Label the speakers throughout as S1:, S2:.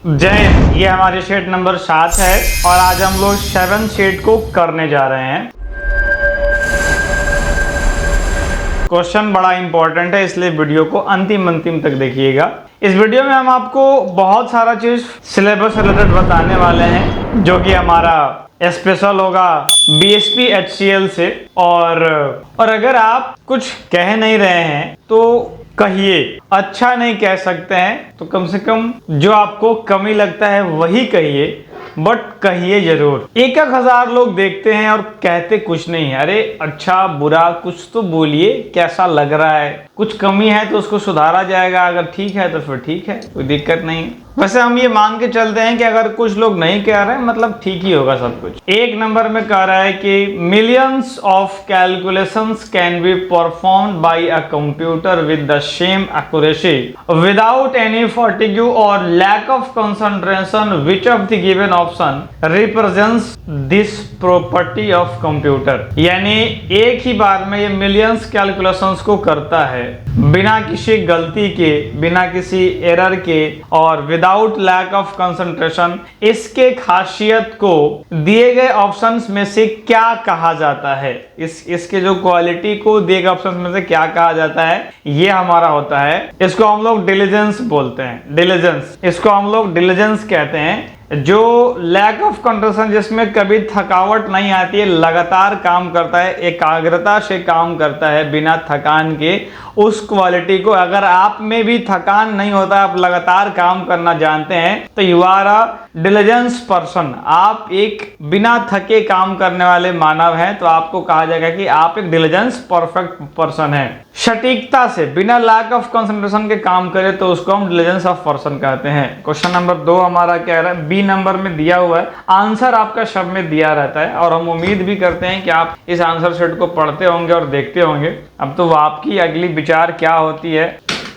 S1: जय हिंद। ये हमारी शीट नंबर 7 है और आज हम लोग 7 शीट को करने जा रहे हैं। क्वेश्चन बड़ा इंपॉर्टेंट है, इसलिए वीडियो को अंतिम तक देखिएगा। इस वीडियो में हम आपको बहुत सारा चीज सिलेबस रिलेटेड बताने वाले हैं, जो कि हमारा स्पेशल होगा बीएसपी एचसीएल से। और अगर आप कुछ कह नहीं रहे हैं तो कहिए, अच्छा नहीं कह सकते हैं तो कम से कम जो आपको कमी लगता है वही कहिए, बट कहिए जरूर। 1,000 लोग देखते हैं और कहते कुछ नहीं है। अरे अच्छा बुरा कुछ तो बोलिए, कैसा लग रहा है, कुछ कमी है तो उसको सुधारा जाएगा, अगर ठीक है तो फिर ठीक है, कोई दिक्कत नहीं है। वैसे हम ये मान के चलते हैं कि अगर कुछ लोग नहीं कह रहे हैं मतलब ठीक ही होगा सब कुछ। एक नंबर में कह रहा है कि millions of calculations can be performed by a computer with the same accuracy without any fatigue और lack of concentration, which of the given option represents this property of computer. यानी एक ही बार में ये मिलियंस कैलकुलेशंस को करता है बिना किसी गलती के, बिना किसी एरर के और विदाउट लैक ऑफ कंसंट्रेशन। इसके खासियत को दिए गए ऑप्शंस में से क्या कहा जाता है, इसके जो क्वालिटी को दिए गए ऑप्शंस में से क्या कहा जाता है, ये हमारा होता है। इसको हम लोग डिलीजेंस बोलते हैं, डिलीजेंस, इसको हम लोग डिलीजेंस कहते हैं। जो लैक ऑफ कंसंट्रेशन, जिसमें कभी थकावट नहीं आती है, लगातार काम करता है, एकाग्रता से काम करता है बिना थकान के, उस क्वालिटी को। अगर आप में भी थकान नहीं होता, आप लगातार काम करना जानते हैं तो you are a diligence person. आप एक बिना थके काम करने वाले मानव हैं, तो आपको कहा जाएगा कि आप एक डिलीजेंस परफेक्ट पर्सन है। सटीकता से बिना लैक ऑफ कंसंट्रेशन के काम करे तो उसको हम डिलीजेंस ऑफ पर्सन कहते हैं। क्वेश्चन नंबर 2 हमारा क्या है, बी नंबर में दिया हुआ है, आंसर आपका शब्द में दिया रहता है और हम उम्मीद भी करते हैं कि आप इस आंसर शीट को पढ़ते होंगे और देखते होंगे। अब तो आपकी अगली विचार क्या होती है।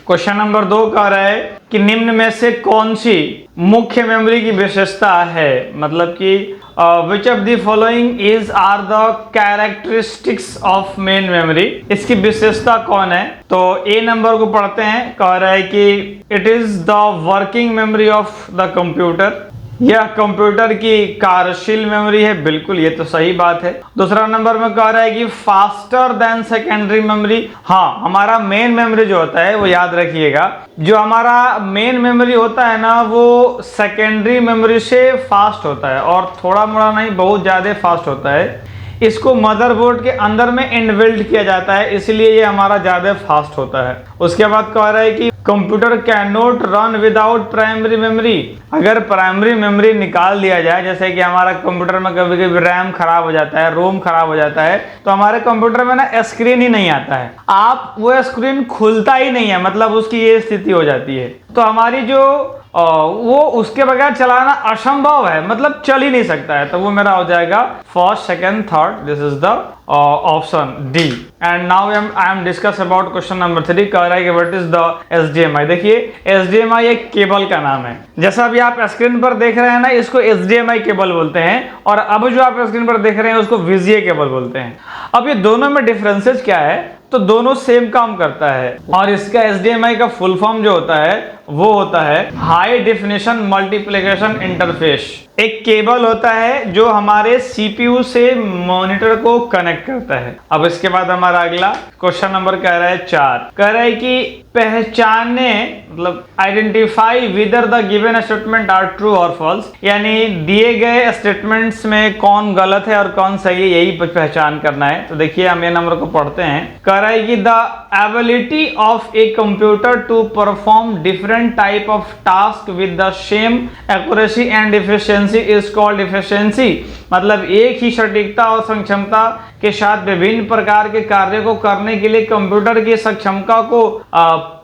S1: क्वेश्चन नंबर 2 कह रहा है कि निम्न में से कौन सी मुख्य मेमोरी की विशेषता है, मतलब कि which of the following is are the characteristics of main memory, इसकी विशेषता कौन है। तो ए नंबर को पढ़ते हैं, कह रहा है कि it is the working memory of the computer, यह कंप्यूटर की कार्यशील मेमोरी है। बिल्कुल, ये तो सही बात है। दूसरा नंबर में कह रहा है कि फास्टर देन सेकेंडरी मेमोरी। हाँ, हमारा मेन मेमोरी जो होता है वो याद रखिएगा, जो हमारा मेन मेमोरी होता है ना वो सेकेंडरी मेमोरी से फास्ट होता है, और थोड़ा मोड़ा नहीं, बहुत ज्यादा फास्ट होता है। इसको मदरबोर्ड के अंदर में इनबिल्ट किया जाता है, इसलिए ये हमारा ज्यादा फास्ट होता है। उसके बाद कह रहा है कि computer can not run without primary memory. अगर प्राइमरी मेमोरी निकाल दिया जाए, जैसे कि हमारा कंप्यूटर में कभी कभी रैम खराब हो जाता है, रोम खराब हो जाता है, तो हमारे कंप्यूटर में ना स्क्रीन ही नहीं आता है, आप वो स्क्रीन खुलता ही नहीं है, मतलब उसकी ये स्थिति हो जाती है। तो हमारी जो वो उसके बगैर चलाना असंभव है, मतलब चल ही नहीं सकता है। तो वो मेरा हो जाएगा first, second, third, this is the option D. And now I am discuss about question number 3। कह रहा है कि व्हाट इज द एचडीएमआई। देखिए, एचडीएमआई एक केबल का नाम है। जैसा अभी आप स्क्रीन पर देख रहे हैं ना, इसको एचडीएमआई केबल बोलते हैं, और अब जो आप स्क्रीन पर देख रहे हैं उसको वीजीए केबल बोलते हैं। अब ये दोनों में डिफरेंसेस क्या है, तो दोनों सेम काम करता है। और इसका एचडीएमआई का फुल फॉर्म जो होता है वो होता है हाई डेफिनेशन मल्टीप्लिकेशन इंटरफेस। एक केबल होता है जो हमारे सीपीयू से मॉनिटर को कनेक्ट करता है। अब इसके बाद हमारा अगला क्वेश्चन नंबर कह रहा है 4, कह रहा है कि पहचाने, मतलब identify whether the given statement are true और फॉल्स, यानी दिए गए स्टेटमेंट्स में कौन गलत है और कौन सही है, यही पहचान करना है। तो देखिए, हम ये नंबर को पढ़ते हैं। कह रहा है कि the ability of a computer to perform different type of task with the same accuracy and efficiency is called efficiency. मतलब एक ही सटीकता और सक्षमता के साथ विभिन्न प्रकार के कार्य को करने के लिए कंप्यूटर की सक्षमता को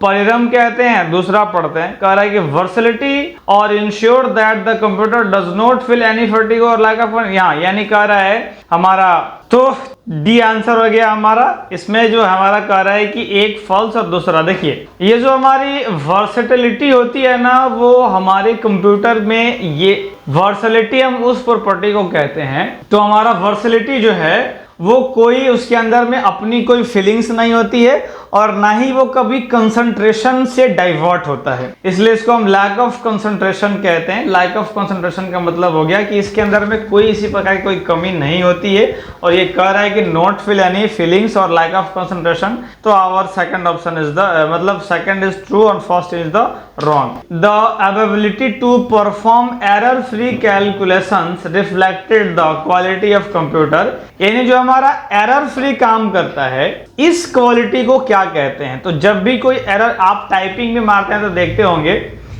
S1: परिरम कहते हैं। दूसरा पढ़ते हैं, कह रहा है कि वर्सैटिलिटी और ensure that the computer does not feel any fatigue और लैक ऑफ, यहाँ यानी कह रहा है हमारा, तो डी आंसर हो गया हमारा। इसमें जो हमारा कह रहा है कि एक फॉल्स और दूसरा। देखिए, ये जो हमारी वर्सैटिलिटी होती है ना, वो हमारे कंप्यूटर में, ये वर्सैटिलिटी हम उस प्रॉपर्टी को कहते हैं। तो हमारा वर्सैटिलिटी जो है वो कोई उसके अंदर में अपनी कोई फीलिंग्स नहीं होती है और ना ही वो कभी कंसंट्रेशन से डाइवर्ट होता है, इसलिए इसको हम लैक ऑफ कंसंट्रेशन कहते हैं। लैक ऑफ कंसंट्रेशन का मतलब हो गया कि इसके अंदर में कोई इसी प्रकार की कोई कमी नहीं होती है और ये कह रहा है कि नॉट फील एनी फीलिंग्स और लैक ऑफ कंसंट्रेशन। तो our second option is the मतलब सेकंड इज ट्रू और first is the wrong. The ability to perform error free calculations reflected the quality of computer, यानी जो हमारा error free काम करता है इस क्वालिटी को क्या कहते हैं। तो जब भी कोई एरर आप टाइपिंग में मारते हैं तो देखते होंगे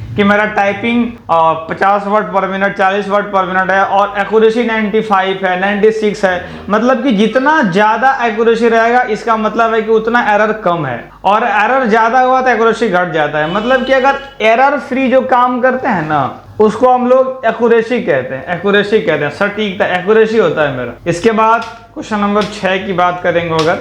S1: कि मेरा टाइपिंग 50 वर्ड पर मिनट 40 वर्ड पर मिनट है और एक्यूरेसी 95 है 96 है, मतलब कि जितना ज्यादा एक्यूरेसी रहेगा इसका मतलब है कि उतना एरर कम है और एरर ज्यादा हुआ तो एक्यूरेसी घट जाता है। मतलब कि अगर एरर फ्री जो काम करते हैं ना उसको हम लोग एक्यूरेसी कहते हैं, एक्यूरेसी कहते हैं, सटीकता एक्यूरेसी होता है मेरा। इसके बाद क्वेश्चन नंबर 6 की बात करेंगे अगर,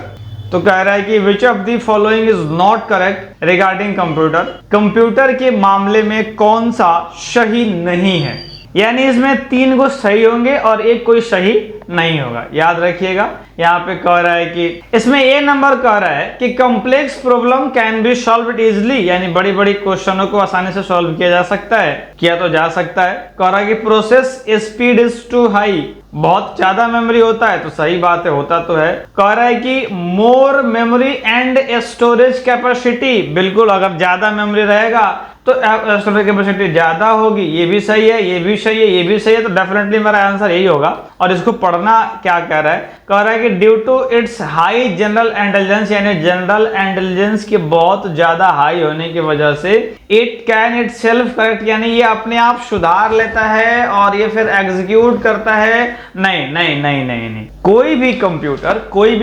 S1: तो कह रहा है कि which of the following is not correct regarding computer, computer के मामले में कौन सा सही नहीं है। यानी इसमें 3 को सही होंगे और एक कोई सही नहीं होगा, याद रखिएगा। यहाँ पे कह रहा है कि इसमें ए नंबर कह रहा है कि complex problem can be solved easily, यानी बड़ी बड़ी क्वेश्चनों को आसानी से सॉल्व किया जा सकता है, किया तो जा सकता है। कह रहा है कि process speed is too high, बहुत ज्यादा मेमोरी होता है, तो सही बात है, होता तो है। कह रहा है कि मोर मेमोरी एंड स्टोरेज कैपेसिटी, बिल्कुल अगर ज्यादा मेमोरी रहेगा तो स्टोरेज कैपेसिटी ज्यादा होगी, ये भी सही है, ये भी सही है, ये भी सही है, तो डेफिनेटली मेरा आंसर यही होगा। और इसको पढ़ना क्या कह रहा है, कह रहा है कि due to its high general intelligence, यानी जनरल इंटेलिजेंस के बहुत ज्यादा हाई होने की वजह से it can itself correct, यानी ये अपने आप सुधार लेता है और ये फिर एग्जीक्यूट करता है। नहीं नहीं नहीं नहीं नहीं, कोई भी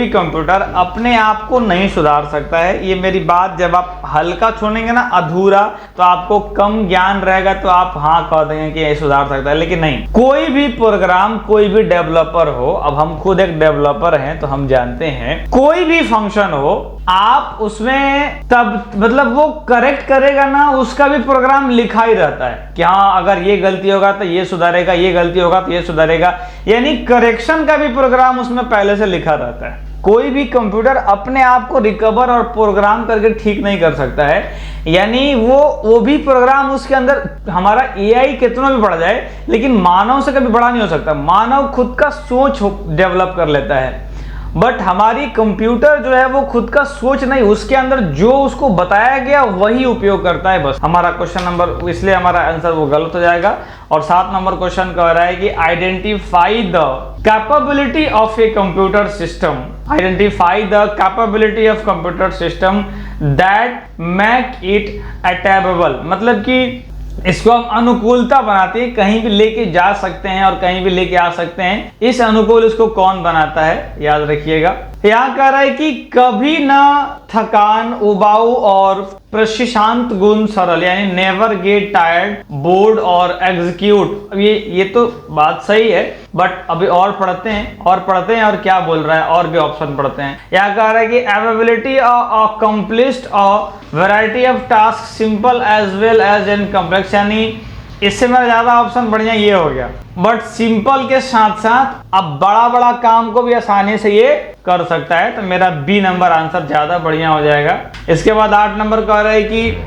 S1: कंप्यूटर अपने आप को नहीं सुधार सकता है। ये मेरी बात जब आप हल्का छोड़ेंगे ना, अधूरा, तो आपको कम ज्ञान रहेगा तो आप हाँ कह देंगे कि ये सुधार सकता है, लेकिन नहीं। कोई भी प्रोग्राम, कोई भी डेवलपर हो, अब हम खुद एक डेवलपर हैं तो हम जानते हैं, कोई भी फंक्शन हो आप उसमें तब मतलब वो करेक्ट करेगा ना, उसका भी प्रोग्राम लिखा ही रहता है कि हाँ अगर ये गलती होगा तो ये सुधारेगा, ये गलती होगा तो ये सुधारेगा, यानी करेक्शन का भी प्रोग्राम उसमें पहले से लिखा रहता है। कोई भी कंप्यूटर अपने आप को रिकवर और प्रोग्राम करके ठीक नहीं कर सकता है, यानी वो भी प्रोग्राम उसके अंदर, हमारा एआई कितना भी बढ़ जाए लेकिन मानव से कभी बड़ा नहीं हो सकता। मानव खुद का सोच डेवलप कर लेता है, बट हमारी कंप्यूटर जो है वो खुद का सोच नहीं, उसके अंदर जो उसको बताया गया वही उपयोग करता है बस। हमारा क्वेश्चन नंबर, इसलिए हमारा आंसर वो गलत हो जाएगा। और 7 नंबर क्वेश्चन कह रहा है कि identify the capability of a computer system, identify the capability of computer system that make it adaptable, मतलब कि इसको हम अनुकूलता बनाते हैं, कहीं भी लेके जा सकते हैं और कहीं भी लेके आ सकते हैं। इस अनुकूल इसको कौन बनाता है, याद रखिएगा। यहाँ कह रहा है कि कभी ना थकान, उबाऊ और प्रशांत गुण सरल, यानी नेवर गेट टायर्ड, बोर्ड और एग्जीक्यूट। अब ये तो बात सही है, बट अभी और पढ़ते हैं और क्या बोल रहा है, और भी ऑप्शन पढ़ते हैं। यहाँ कह रहा है कि ability accomplished variety of task simple as well as in complex, यानी इससे मेरा ज्यादा ऑप्शन बढ़िया ये हो गया, बट सिंपल के साथ साथ अब बड़ा बड़ा काम को भी आसानी से ये कर सकता है, तो मेरा बी नंबर आंसर ज्यादा बढ़िया हो जाएगा। इसके बाद 8 नंबर कह रहा है कि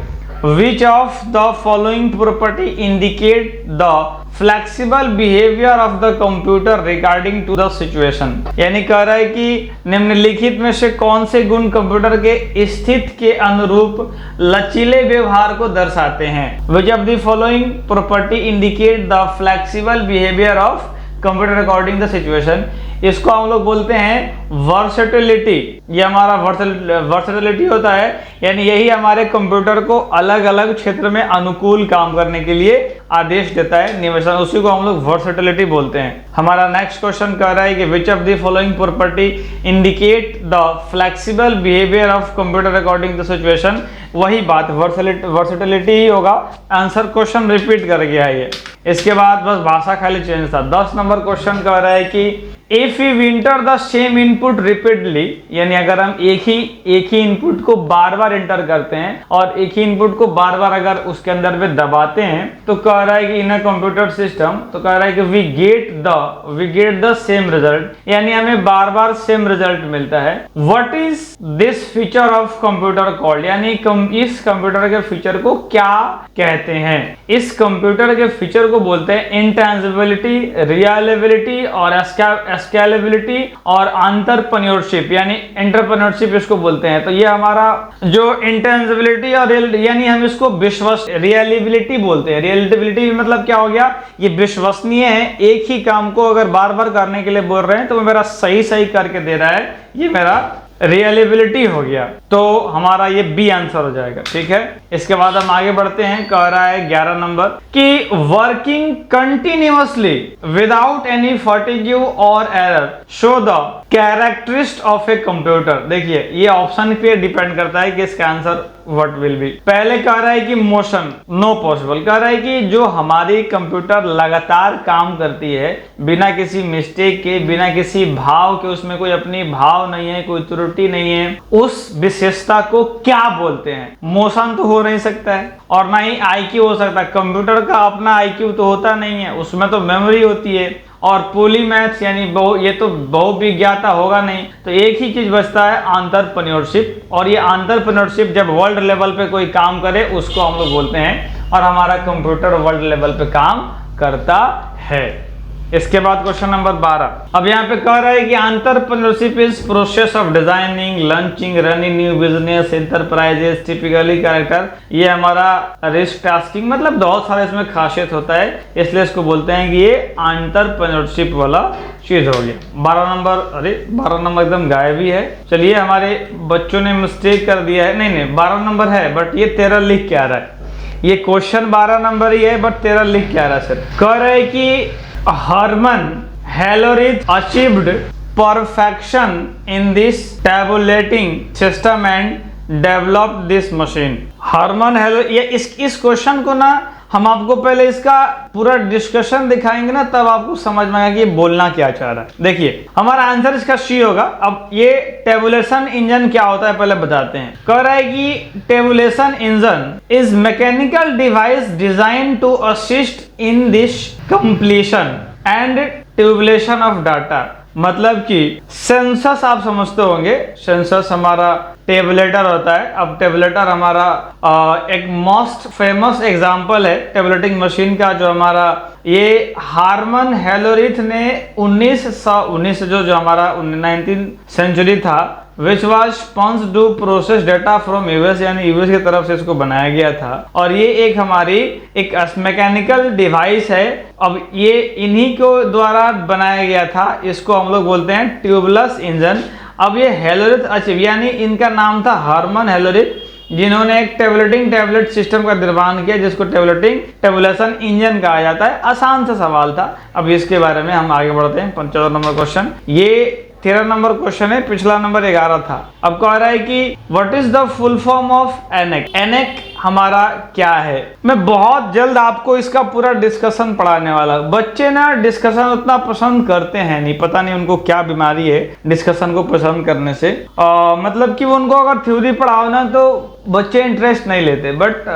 S1: which of the following property indicate the flexible behavior of the computer regarding to the situation, यानी कह रहा है कि निम्नलिखित में से कौन से गुण कंप्यूटर के स्थिति के अनुरूप लचीले व्यवहार को दर्शाते हैं। which of the following property indicate the flexible behavior of computer according the situation, इसको हम लोग बोलते हैं वर्सेटिलिटी। ये हमारा वर्सेटिलिटी होता है, यानी यही हमारे कंप्यूटर को अलग अलग क्षेत्र में अनुकूल काम करने के लिए आदेश देता है, निवेशन, उसी को हम लोग वर्सेटिलिटी बोलते हैं। हमारा नेक्स्ट क्वेश्चन कह रहा है कि which of the following property indicate the flexible behaviour of computer according the situation, वही बात वर्सेटिलिटी ही होगा। आंसर क्वेश्चन रिपीट कर गया है ये। इसके बाद बस भाषा खाली चेंज था। 10 नंबर क्वेश्चन कह रहा है कि if we enter the same input repeatedly, यानी अगर हम एक ही इनपुट को बार बार इंटर करते हैं और एक ही इनपुट को बार बार अगर उसके अंदर में दबाते हैं, तो कह रहा है कि इन अ कंप्यूटर सिस्टम, तो कह रहा है कि we get the same result, यानी हमें बार बार सेम रिजल्ट मिलता है। What is this feature of computer called, यानी इस कंप्यूटर के फीचर को क्या कहते हैं? इस कंप्यूटर के फीचर को बोलते हैं इंटेंजिबिलिटी, रिलायबिलिटी और स्केलेबिलिटी और एंटरप्रेन्योरशिप, यानी एंटरप्रेन्योरशिप इसको बोलते हैं। तो ये हमारा जो इंटेंजिबिलिटी और यानी हम इसको रिलायबिलिटी बोलते हैं। रिलायबिलिटी मतलब क्या हो गया, ये विश्वसनीय है, एक ही काम को अगर बार बार करने के लिए बोल रहे हैं तो मेरा सही करके दे रहा है, ये मेरा रिलायबिलिटी हो गया। तो हमारा ये बी आंसर हो जाएगा। ठीक है, इसके बाद हम आगे बढ़ते हैं। कह रहा है 11 नंबर कि वर्किंग कंटिन्यूअसली विदाउट एनी फटीग्यू और error show the characteristics of a computer. देखिए ये ऑप्शन पे डिपेंड करता है कि इसका आंसर व्हाट विल बी। पहले कह रहा है कि मोशन नो पॉसिबल, कह रहा है कि जो हमारी कंप्यूटर लगातार काम करती है बिना किसी मिस्टेक के, बिना किसी भाव के, उसमें कोई अपनी भाव नहीं है, कोई त्रुटि नहीं है, उस विशेषता को क्या बोलते हैं? मोशन तो हो नहीं सकता है और ना ही आईक्यू हो सकता है। कंप्यूटर का अपना आईक्यू तो होता नहीं है, उसमें तो मेमोरी होती है और पॉलीमैथ्स यानी ये तो बहुविज्ञाता होगा नहीं। तो एक ही चीज बचता है एंटरप्रेन्योरशिप, और ये एंटरप्रेन्योरशिप जब वर्ल्ड लेवल पे कोई काम करे उसको हम लोग बोलते हैं, और हमारा कंप्यूटर वर्ल्ड लेवल पे काम करता है। इसके बाद क्वेश्चन नंबर 12। अब यहाँ पे कह रहा है कि entrepreneurship is process of designing, launching, running new business enterprises typically character. ये हमारा रिस्क टास्किंग, मतलब बहुत सारे इसमें खासियत होता है, इसलिए इसको बोलते हैं कि ये एंटरप्रेन्योरशिप वाला चीज हो गया। 12 नंबर, अरे 12 नंबर एकदम गायब ही है। चलिए हमारे बच्चों ने मिस्टेक कर दिया है, नहीं 12 नंबर है बट ये 13 लिख के आ रहा है। ये क्वेश्चन 12 नंबर ही है बट 13 लिख के आ रहा है सर। कह रहे हैं कि Hermann Hollerith achieved perfection in this tabulating system and developed this machine. Hermann Hollerith, ये इस क्वेश्चन को ना हम आपको पहले इसका पूरा डिस्कशन दिखाएंगे ना, तब आपको समझ में आएगा कि ये बोलना क्या चाह रहा है। देखिए हमारा आंसर इसका सी होगा। अब ये टेबुलेशन इंजन क्या होता है पहले बताते हैं। कह रहा है कि tabulation engine is mechanical device design to assist in this completion and tabulation of data. मतलब कि सेंसस आप समझते होंगे, सेंसस हमारा टेबुलेटर होता है। अब टेबुलेटर हमारा एक मोस्ट फेमस एग्जांपल है टेबुलेटिंग मशीन का, जो हमारा ये हार्मन हेलोरिथ ने 1919 जो हमारा 19th सेंचुरी था, which was spawns to process data from US, यानी यूएस की तरफ से इसको बनाया गया था। और ये एक हमारी एक मैकेनिकल डिवाइस है। अब ये इन्हीं को द्वारा बनाया गया था, इसको हम लोग बोलते हैं ट्यूबलेस इंजन। अब ये हेलोरिथ अचीव, यानी इनका नाम था हार्मन हेलोरिथ, जिन्होंने एक टेबलेट सिस्टम का निर्माण किया जिसको टेबुलेशन इंजन कहा जाता है। आसान सा सवाल था। अब इसके बारे में हम आगे बढ़ते हैं। 14 नंबर क्वेश्चन, ये 13 नंबर क्वेश्चन है, पिछला नंबर 11 था। अब कह रहा है कि what is the full form of ENIAC. ENIAC हमारा क्या है? मैं बहुत जल्द आपको इसका पूरा डिस्कशन पढ़ाने वाला। बच्चे ना डिस्कशन उतना पसंद करते हैं नहीं, पता नहीं उनको क्या बीमारी है डिस्कशन को पसंद करने से। मतलब कि उनको अगर थ्योरी पढ़ाओ ना तो बच्चे इंटरेस्ट नहीं लेते, बट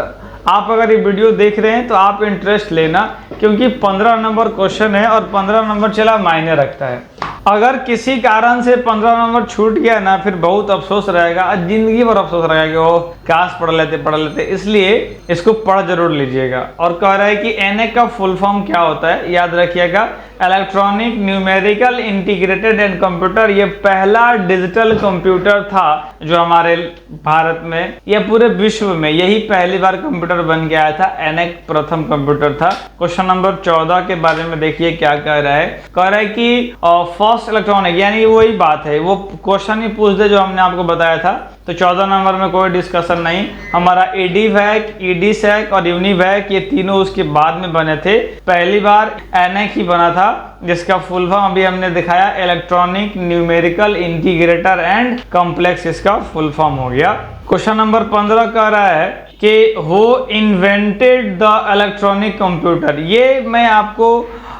S1: आप अगर ये वीडियो देख रहे हैं तो आप इंटरेस्ट लेना, क्योंकि 15 नंबर क्वेश्चन है और 15 नंबर चला मायने रखता है। अगर किसी कारण से 15 नंबर छूट गया ना, फिर बहुत अफसोस रहेगा, जिंदगी भर अफसोस रहेगा कि वो काश पढ़ लेते। इसलिए इसको पढ़ जरूर लीजिएगा। और कह रहा है कि एनएक का फुल फॉर्म क्या होता है, याद रखिएगा, electronic numerical integrated and computer. ये पहला डिजिटल कंप्यूटर था जो हमारे भारत में या पूरे विश्व में यही पहली बार कंप्यूटर बन के आया था। एनएक प्रथम कंप्यूटर था। क्वेश्चन नंबर 14 के बारे में देखिए क्या कह रहा है। कह रहा है कि फर्स्ट इलेक्ट्रॉनिक, यानी वही बात है, वो क्वेश्चन ही पूछ दे जो हमने आपको बताया था। तो 14 नंबर में कोई डिस्कशन नहीं। हमारा एडीवैक, ईडीसैक और यूनिवैक ये तीनों उसके बाद में बने थे। पहली बार एनएक ही बना था, जिसका फुल फॉर्म अभी हमने दिखाया, electronic numerical integrator and complex, इसका फुल फॉर्म हो गया। क्वेश्चन नंबर 15 कह रहा है कि who invented the electronic computer. ये मैं आपको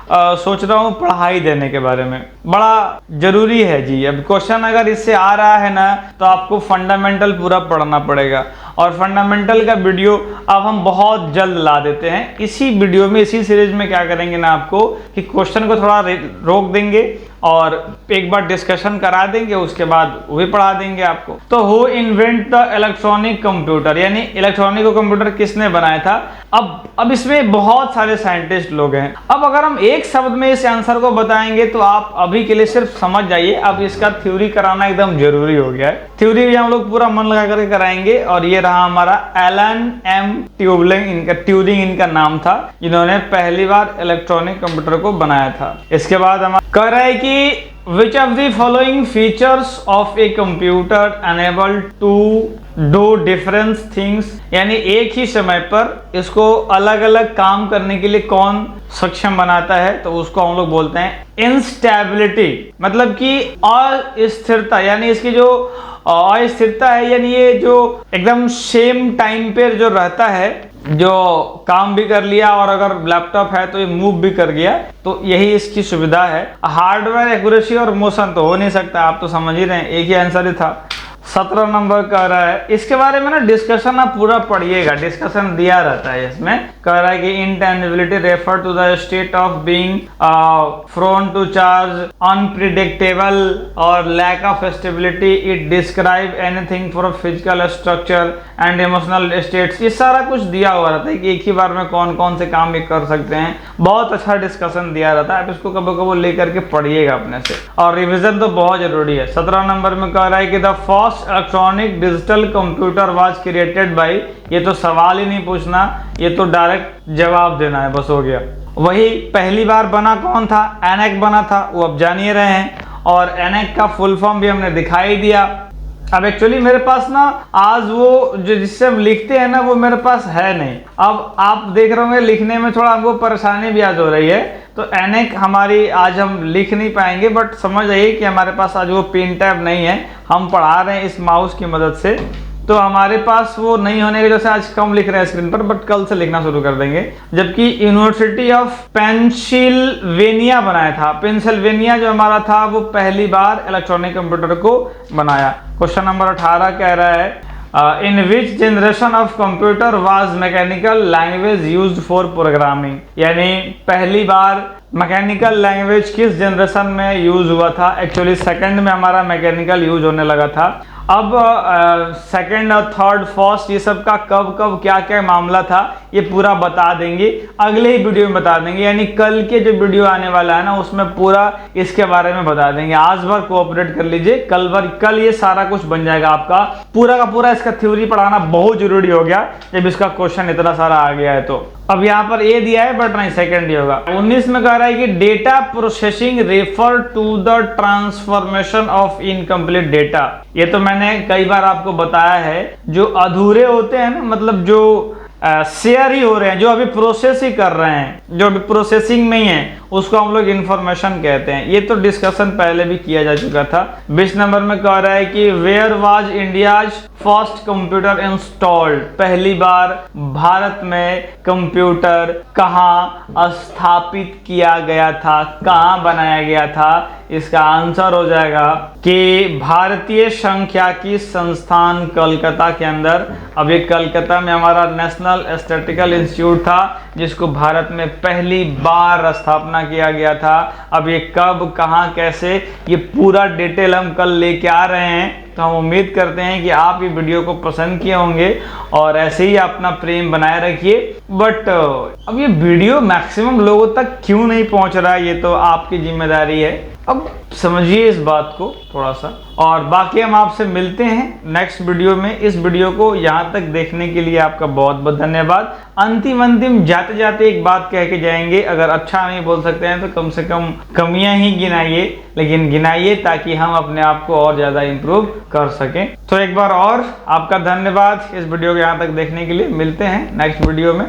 S1: सोच रहा हूँ पढ़ाई देने के बारे में। बड़ा जरूरी है जी। अब क्वेश्चन अगर इससे आ रहा है ना तो आपको फंडामेंटल पूरा पढ़ना पड़ेगा, और फंडामेंटल का वीडियो अब हम बहुत जल्द ला देते हैं। इसी वीडियो में, इसी सीरीज में क्या करेंगे ना आपको कि क्वेश्चन को थोड़ा रोक देंगे और एक बार डिस्कशन करा देंगे, उसके बाद वो भी पढ़ा देंगे आपको। तो who invent the electronic computer, यानी इलेक्ट्रॉनिक कंप्यूटर किसने बनाया था। अब इसमें बहुत सारे साइंटिस्ट लोग हैं। अब अगर हम एक शब्द में इस आंसर को बताएंगे तो आप अभी के लिए सिर्फ समझ जाइए, अब इसका थ्योरी कराना एकदम जरूरी हो गया है। थ्योरी भी हम लोग पूरा मन लगा करके कराएंगे। और ये रहा हमारा एलन एम ट्यूरिंग इनका नाम था, जिन्होंने पहली बार इलेक्ट्रॉनिक कंप्यूटर को बनाया था। इसके बाद हम कह रहे हैं कि which of the following features of a computer enable to do different things, यानी एक ही समय पर इसको अलग अलग काम करने के लिए कौन सक्षम बनाता है, तो उसको हम लोग बोलते हैं इंस्टेबिलिटी, मतलब कि अस्थिरता। यानी इसकी जो अस्थिरता है, यानी ये जो एकदम सेम टाइम पे जो रहता है, जो काम भी कर लिया और अगर लैपटॉप है तो ये मूव भी कर गया, तो यही इसकी सुविधा है। हार्डवेयर एक्यूरेसी और मोशन तो हो नहीं सकता, आप तो समझ ही रहे हैं, एक ही आंसर ही था। 17 नंबर कह रहा है, इसके बारे में ना डिस्कशन आप पूरा पढ़िएगा, डिस्कशन दिया रहता है इसमें। कह रहा है कि intangibility refer to the state of being prone to charge, unpredictable और lack of stability. It describe anything for physical structure and emotional states. ये सारा कुछ दिया हुआ रहता है कि एक ही बार में कौन कौन से काम भी कर सकते हैं। बहुत अच्छा डिस्कशन दिया रहता है, आप इसको कभी कभी लेकर के पढ़िएगा अपने से, और रिविजन तो बहुत जरूरी है। 17 नंबर में कह रहा है कि the first electronic digital computer was created by, ये तो सवाल ही नहीं पूछना, ये तो डायरेक्ट जवाब देना है, बस हो गया। वही पहली बार बना कौन था, एनएक बना था, वो अब जान ही रहे हैं। और एनएक का फुल फॉर्म भी हमने दिखाई दिया। अब एक्चुअली मेरे पास ना आज वो जो जिससे हम लिखते हैं ना वो मेरे पास है नहीं। अब आप देख रहे होंगे लिखने में थोड़ा हमको परेशानी भी आज हो रही है, तो एनएक हमारी आज हम लिख नहीं पाएंगे, बट समझ आइए कि हमारे पास आज वो पेन टैब नहीं है, हम पढ़ा रहे हैं इस माउस की मदद से, तो हमारे पास वो नहीं होने की वजह से आज कम लिख रहे हैं स्क्रीन पर, बट कल से लिखना शुरू कर देंगे। जबकि यूनिवर्सिटी ऑफ पेंसिल्वेनिया बनाया था, पेंसिल्वेनिया जो हमारा था वो पहली बार इलेक्ट्रॉनिक कंप्यूटर को बनाया। क्वेश्चन नंबर 18 कह रहा है in which generation of computer was mechanical language used for programming, यानी पहली बार मैकेनिकल लैंग्वेज किस जनरेशन में यूज हुआ था। एक्चुअली सेकंड में हमारा मैकेनिकल यूज होने लगा था। अब सेकंड और थर्ड फर्स्ट ये सब का कब कब क्या क्या मामला था ये पूरा बता देंगे, अगले ही वीडियो में बता देंगे। यानी कल के जो वीडियो आने वाला है ना उसमें पूरा इसके बारे में बता देंगे। आज भर कोऑपरेट कर लीजिए, कल ये सारा कुछ बन जाएगा आपका पूरा का पूरा। इसका थ्योरी पढ़ाना बहुत जरूरी हो गया जब इसका क्वेश्चन इतना सारा आ गया है। तो अब यहाँ पर ए दिया है बट नहीं, सेकंड ही होगा। 19 में कह रहा है कि data processing refer to the transformation of incomplete data. ये तो मैंने कई बार आपको बताया है, जो अधूरे होते हैं ना, मतलब जो शेयर ही हो रहे हैं, जो अभी प्रोसेस ही कर रहे हैं, जो अभी प्रोसेसिंग में ही है, उसको हम लोग इंफॉर्मेशन कहते हैं। ये तो डिस्कशन पहले भी किया जा चुका था। 20 नंबर में कह रहा है कि where was India's first computer installed, पहली बार भारत में कंप्यूटर कहाँ स्थापित किया गया था, कहाँ बनाया गया था। इसका आंसर हो जाएगा कि भारतीय सांख्यिकी संस्थान कलकत्ता के अंदर। अब ये कलकत्ता में हमारा नेशनल स्टैटिस्टिकल इंस्टीट्यूट था, जिसको भारत में पहली बार स्थापना किया गया था। अब ये कब, कहाँ, कैसे, ये पूरा डिटेल हम कल लेके आ रहे हैं। तो हम उम्मीद करते हैं कि आप ये वीडियो को पसंद किए होंगे और ऐसे ही अपना प्रेम बनाए रखिए। बट अब ये वीडियो मैक्सिमम लोगों तक क्यों नहीं पहुंच रहा है, ये तो आपकी जिम्मेदारी है। अब समझिए इस बात को थोड़ा सा, और बाकी हम आपसे मिलते हैं नेक्स्ट वीडियो में। इस वीडियो को यहाँ तक देखने के लिए आपका बहुत बहुत धन्यवाद। अंतिम जाते जाते एक बात कह के जाएंगे, अगर अच्छा नहीं बोल सकते हैं तो कम से कम कमियां ही गिनाइए, लेकिन गिनाइए ताकि हम अपने आप को और ज्यादा इम्प्रूव कर सकें। तो एक बार और आपका धन्यवाद इस वीडियो को यहाँ तक देखने के लिए। मिलते हैं नेक्स्ट वीडियो में।